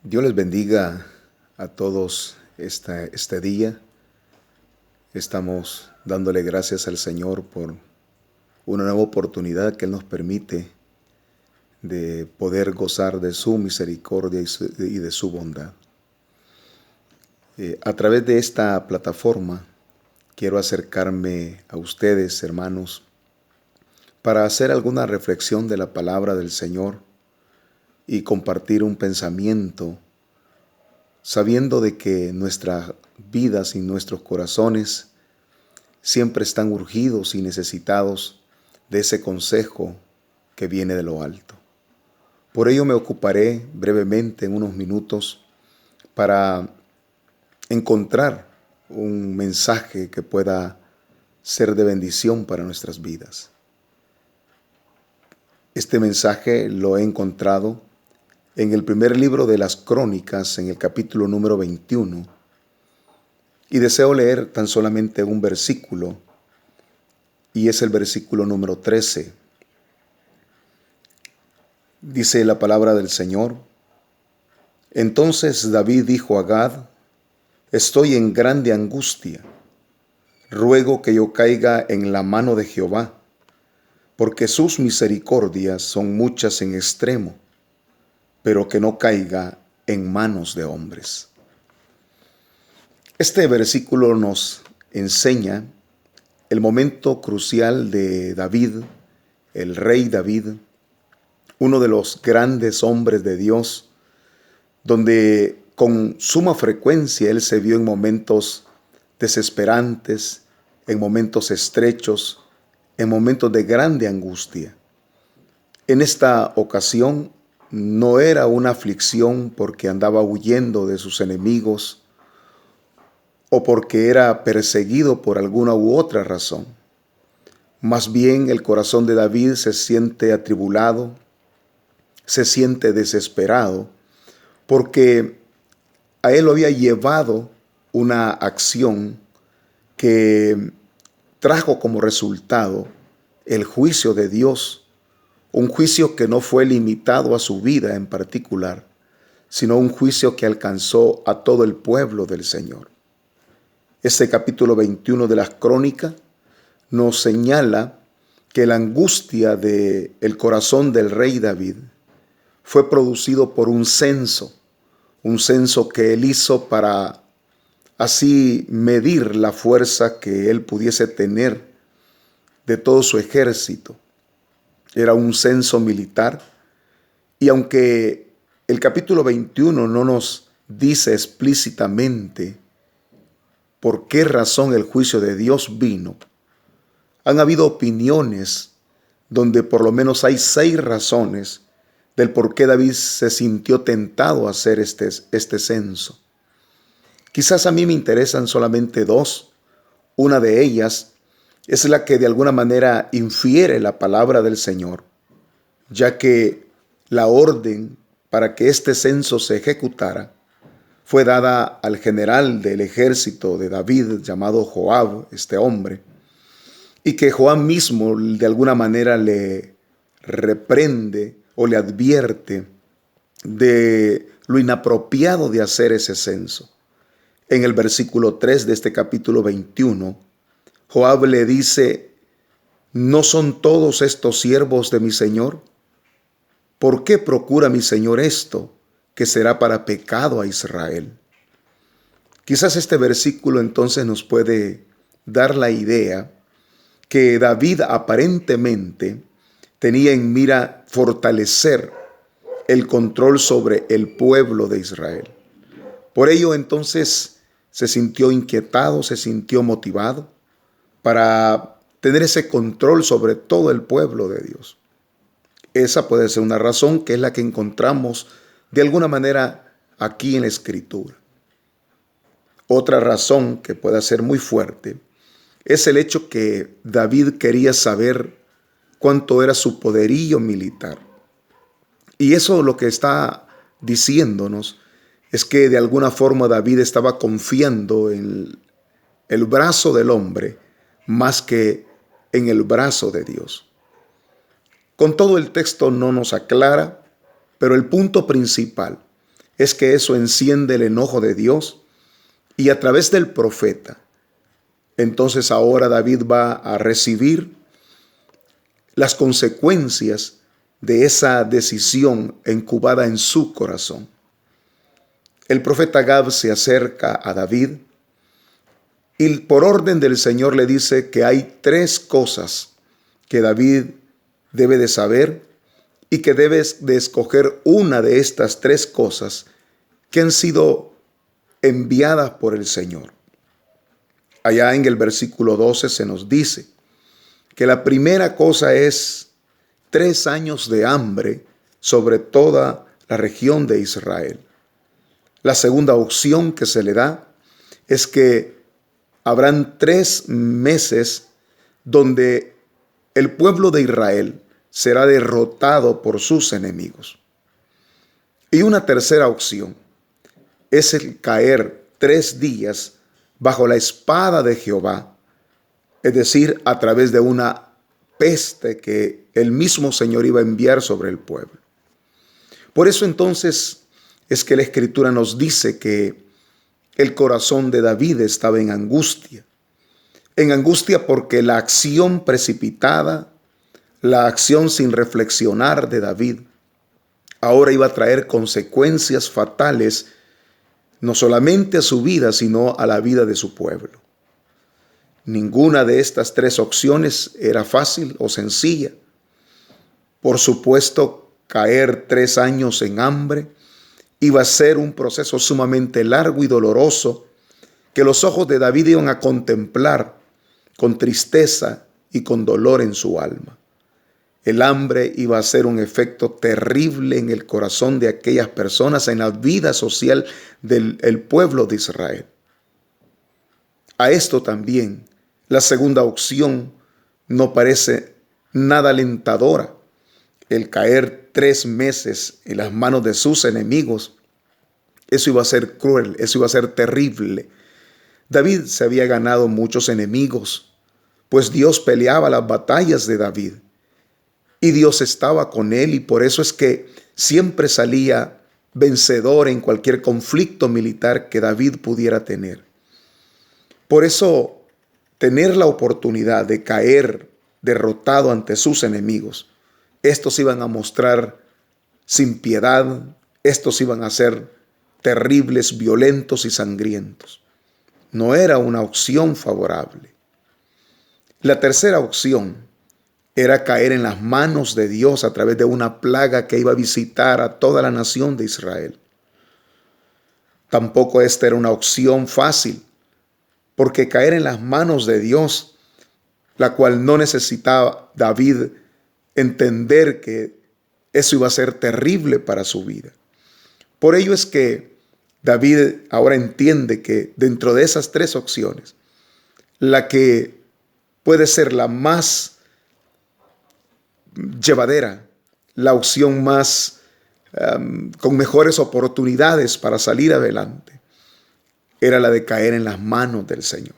Dios les bendiga a todos este día. Estamos dándole gracias al Señor por una nueva oportunidad que Él nos permite de poder gozar de su misericordia y de su bondad. A través de esta plataforma quiero acercarme a ustedes, hermanos, para hacer alguna reflexión de la palabra del Señor y compartir un pensamiento, sabiendo de que nuestras vidas y nuestros corazones siempre están urgidos y necesitados de ese consejo que viene de lo alto. Por ello me ocuparé brevemente en unos minutos para encontrar un mensaje que pueda ser de bendición para nuestras vidas. Este mensaje lo he encontrado en el primer libro de las Crónicas, en el capítulo número 21, y deseo leer tan solamente un versículo, y es el versículo número 13. Dice la palabra del Señor: Entonces David dijo a Gad: Estoy en grande angustia, ruego que yo caiga en la mano de Jehová, porque sus misericordias son muchas en extremo, pero que no caiga en manos de hombres. Este versículo nos enseña el momento crucial de David, el rey David, uno de los grandes hombres de Dios, donde con suma frecuencia él se vio en momentos desesperantes, en momentos estrechos, en momentos de grande angustia. En esta ocasión no era una aflicción porque andaba huyendo de sus enemigos o porque era perseguido por alguna u otra razón. Más bien el corazón de David se siente atribulado, se siente desesperado, porque a él lo había llevado una acción que trajo como resultado el juicio de Dios, un juicio que no fue limitado a su vida en particular, sino un juicio que alcanzó a todo el pueblo del Señor. Este capítulo 21 de las Crónicas nos señala que la angustia del corazón del rey David fue producido por un censo que él hizo para así medir la fuerza que él pudiese tener de todo su ejército. Era un censo militar, y aunque el capítulo 21 no nos dice explícitamente por qué razón el juicio de Dios vino, han habido opiniones donde por lo menos hay 6 razones del por qué David se sintió tentado a hacer este censo. Quizás a mí me interesan solamente 2. Una de ellas es la que de alguna manera infiere la palabra del Señor, ya que la orden para que este censo se ejecutara fue dada al general del ejército de David, llamado Joab, este hombre, y que Joab mismo de alguna manera le reprende o le advierte de lo inapropiado de hacer ese censo. En el versículo 3 de este capítulo 21, Joab le dice: ¿No son todos estos siervos de mi Señor? ¿Por qué procura mi Señor esto, que será para pecado a Israel? Quizás este versículo entonces nos puede dar la idea que David aparentemente tenía en mira fortalecer el control sobre el pueblo de Israel. Por ello entonces se sintió inquietado, se sintió motivado para tener ese control sobre todo el pueblo de Dios. Esa puede ser una razón, que es la que encontramos de alguna manera aquí en la Escritura. Otra razón que puede ser muy fuerte es el hecho que David quería saber cuánto era su poderío militar. Y eso lo que está diciéndonos es que de alguna forma David estaba confiando en el brazo del hombre más que en el brazo de Dios. Con todo, el texto no nos aclara, pero el punto principal es que eso enciende el enojo de Dios y a través del profeta. Entonces ahora David va a recibir las consecuencias de esa decisión incubada en su corazón. El profeta Gad se acerca a David y por orden del Señor le dice que hay 3 cosas que David debe de saber y que debes de escoger una de estas 3 cosas que han sido enviadas por el Señor. Allá en el versículo 12 se nos dice que la primera cosa es 3 años de hambre sobre toda la región de Israel. La segunda opción que se le da es que habrán 3 meses donde el pueblo de Israel será derrotado por sus enemigos. Y una tercera opción es el caer 3 días bajo la espada de Jehová, es decir, a través de una peste que el mismo Señor iba a enviar sobre el pueblo. Por eso entonces es que la Escritura nos dice que el corazón de David estaba en angustia porque la acción precipitada, la acción sin reflexionar de David, ahora iba a traer consecuencias fatales no solamente a su vida, sino a la vida de su pueblo. Ninguna de estas 3 opciones era fácil o sencilla. Por supuesto, caer 3 años en hambre iba a ser un proceso sumamente largo y doloroso que los ojos de David iban a contemplar con tristeza y con dolor en su alma. El hambre iba a ser un efecto terrible en el corazón de aquellas personas, en la vida social del pueblo de Israel. A esto también, la segunda opción no parece nada alentadora. El caer 3 meses en las manos de sus enemigos, eso iba a ser cruel, eso iba a ser terrible. David se había ganado muchos enemigos, pues Dios peleaba las batallas de David. Y Dios estaba con él y por eso es que siempre salía vencedor en cualquier conflicto militar que David pudiera tener. Por eso, tener la oportunidad de caer derrotado ante sus enemigos, estos iban a mostrar sin piedad, estos iban a ser terribles, violentos y sangrientos. No era una opción favorable. La tercera opción era caer en las manos de Dios a través de una plaga que iba a visitar a toda la nación de Israel. Tampoco esta era una opción fácil, porque caer en las manos de Dios, la cual no necesitaba David entender que eso iba a ser terrible para su vida. Por ello es que David ahora entiende que dentro de esas 3 opciones, la que puede ser la más llevadera, la opción más con mejores oportunidades para salir adelante, era la de caer en las manos del Señor.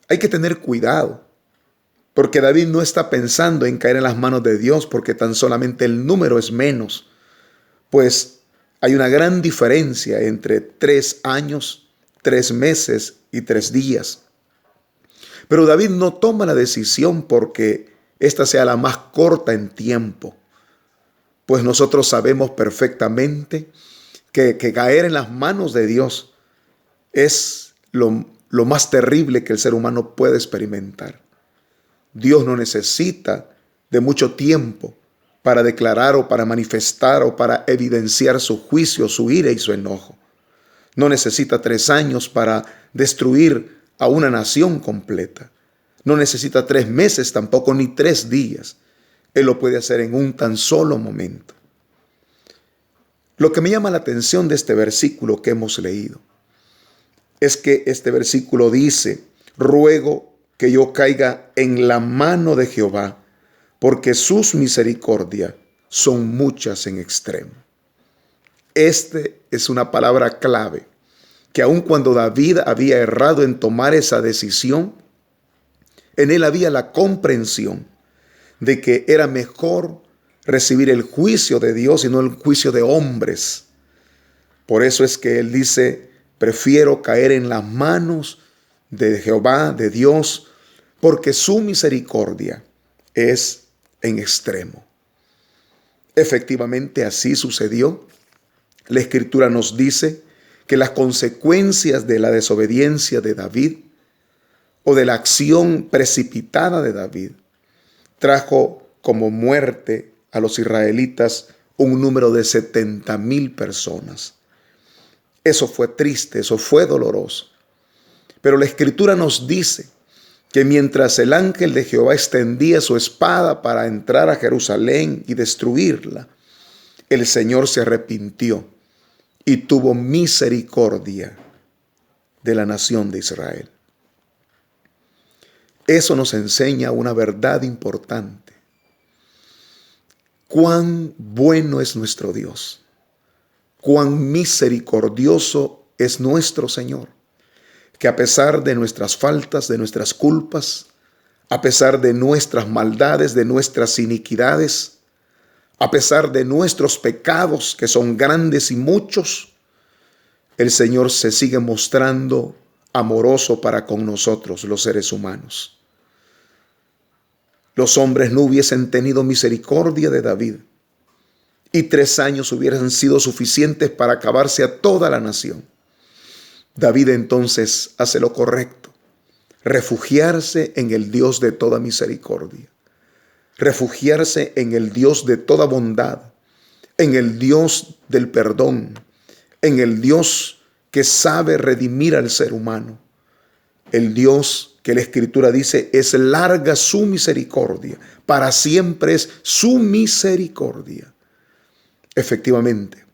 Hay que tener cuidado, porque David no está pensando en caer en las manos de Dios porque tan solamente el número es menos, pues hay una gran diferencia entre 3 años, 3 meses y 3 días. Pero David no toma la decisión porque esta sea la más corta en tiempo, pues nosotros sabemos perfectamente que caer en las manos de Dios es lo más terrible que el ser humano puede experimentar. Dios no necesita de mucho tiempo para declarar o para manifestar o para evidenciar su juicio, su ira y su enojo. No necesita 3 años para destruir a una nación completa. No necesita 3 meses tampoco, ni 3 días. Él lo puede hacer en un tan solo momento. Lo que me llama la atención de este versículo que hemos leído es que este versículo dice: ruego que yo caiga en la mano de Jehová, porque sus misericordias son muchas en extremo. Este es una palabra clave, que aun cuando David había errado en tomar esa decisión, en él había la comprensión de que era mejor recibir el juicio de Dios y no el juicio de hombres. Por eso es que él dice, prefiero caer en las manos de Jehová, de Dios, porque su misericordia es en extremo. Efectivamente, así sucedió. La Escritura nos dice que las consecuencias de la desobediencia de David o de la acción precipitada de David trajo como muerte a los israelitas un número de 70,000 personas. Eso fue triste, eso fue doloroso. Pero la Escritura nos dice que mientras el ángel de Jehová extendía su espada para entrar a Jerusalén y destruirla, el Señor se arrepintió y tuvo misericordia de la nación de Israel. Eso nos enseña una verdad importante. Cuán bueno es nuestro Dios, cuán misericordioso es nuestro Señor, que a pesar de nuestras faltas, de nuestras culpas, a pesar de nuestras maldades, de nuestras iniquidades, a pesar de nuestros pecados, que son grandes y muchos, el Señor se sigue mostrando amoroso para con nosotros, los seres humanos. Los hombres no hubiesen tenido misericordia de David, y 3 años hubieran sido suficientes para acabarse a toda la nación. David entonces hace lo correcto, refugiarse en el Dios de toda misericordia, refugiarse en el Dios de toda bondad, en el Dios del perdón, en el Dios que sabe redimir al ser humano, el Dios que la Escritura dice es larga su misericordia, para siempre es su misericordia. Efectivamente,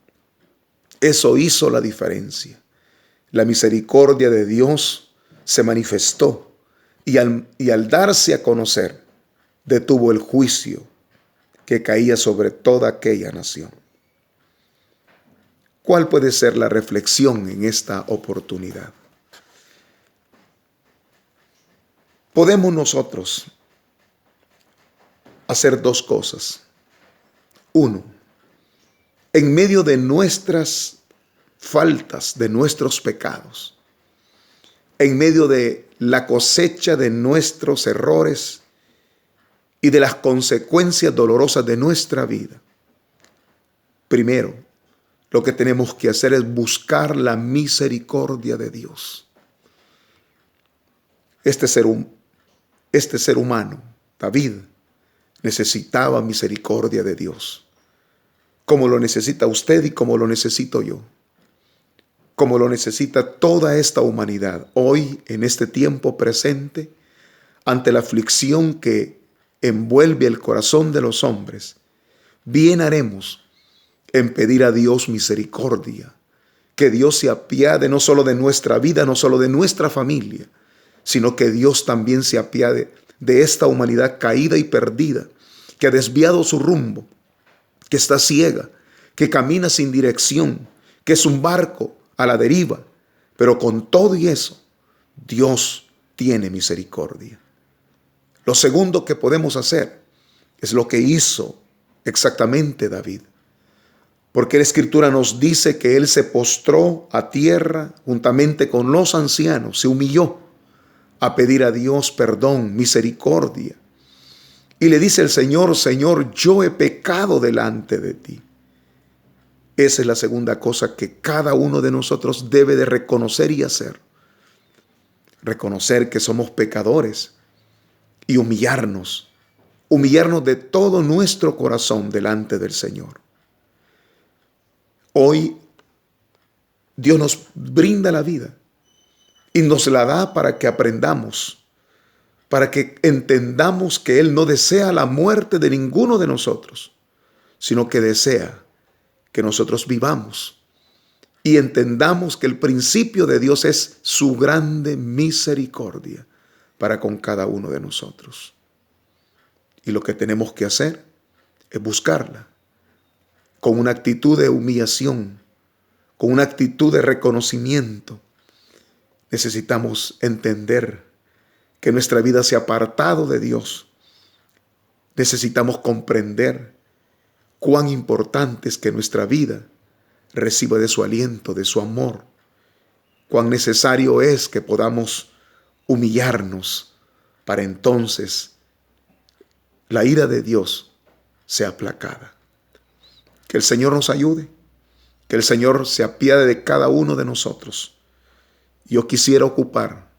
eso hizo la diferencia. La misericordia de Dios se manifestó y al darse a conocer, detuvo el juicio que caía sobre toda aquella nación. ¿Cuál puede ser la reflexión en esta oportunidad? Podemos nosotros hacer 2 cosas. 1, en medio de nuestras faltas, de nuestros pecados, en medio de la cosecha de nuestros errores y de las consecuencias dolorosas de nuestra vida, primero, lo que tenemos que hacer es buscar la misericordia de Dios. Este ser humano, David, necesitaba misericordia de Dios, como lo necesita usted y como lo necesito yo, como lo necesita toda esta humanidad hoy en este tiempo presente, ante la aflicción que envuelve el corazón de los hombres. Bien haremos en pedir a Dios misericordia, que Dios se apiade no solo de nuestra vida, no solo de nuestra familia, sino que Dios también se apiade de esta humanidad caída y perdida, que ha desviado su rumbo, que está ciega, que camina sin dirección, que es un barco a la deriva, pero con todo y eso, Dios tiene misericordia. Lo segundo que podemos hacer es lo que hizo exactamente David, porque la Escritura nos dice que él se postró a tierra juntamente con los ancianos, se humilló a pedir a Dios perdón, misericordia. Y le dice el Señor, Señor, yo he pecado delante de ti. Esa es la segunda cosa que cada uno de nosotros debe de reconocer y hacer. Reconocer que somos pecadores y humillarnos de todo nuestro corazón delante del Señor. Hoy Dios nos brinda la vida y nos la da para que aprendamos, para que entendamos que Él no desea la muerte de ninguno de nosotros, sino que desea que nosotros vivamos y entendamos que el principio de Dios es su grande misericordia para con cada uno de nosotros. Y lo que tenemos que hacer es buscarla con una actitud de humillación, con una actitud de reconocimiento. Necesitamos entender que nuestra vida se ha apartado de Dios. Necesitamos comprender cuán importante es que nuestra vida reciba de su aliento, de su amor. Cuán necesario es que podamos humillarnos para entonces la ira de Dios sea aplacada. Que el Señor nos ayude, que el Señor se apiade de cada uno de nosotros. Yo quisiera ocupar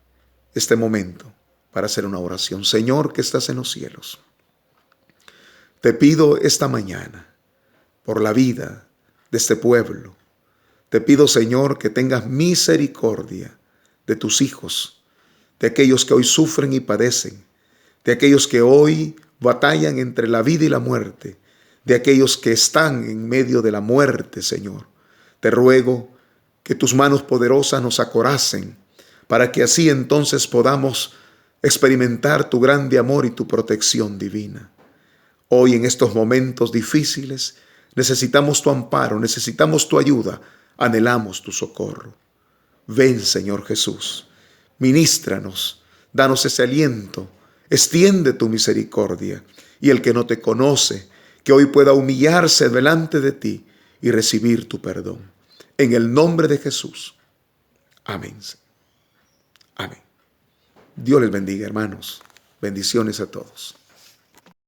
este momento para hacer una oración. Señor que estás en los cielos, te pido esta mañana por la vida de este pueblo. Te pido, Señor, que tengas misericordia de tus hijos, de aquellos que hoy sufren y padecen, de aquellos que hoy batallan entre la vida y la muerte, de aquellos que están en medio de la muerte, Señor. Te ruego que tus manos poderosas nos acorazen, para que así entonces podamos experimentar tu grande amor y tu protección divina. Hoy en estos momentos difíciles necesitamos tu amparo, necesitamos tu ayuda, anhelamos tu socorro. Ven, Señor Jesús, ministranos, danos ese aliento, extiende tu misericordia, y el que no te conoce, que hoy pueda humillarse delante de ti y recibir tu perdón. En el nombre de Jesús. Amén. Amén. Dios les bendiga, hermanos. Bendiciones a todos.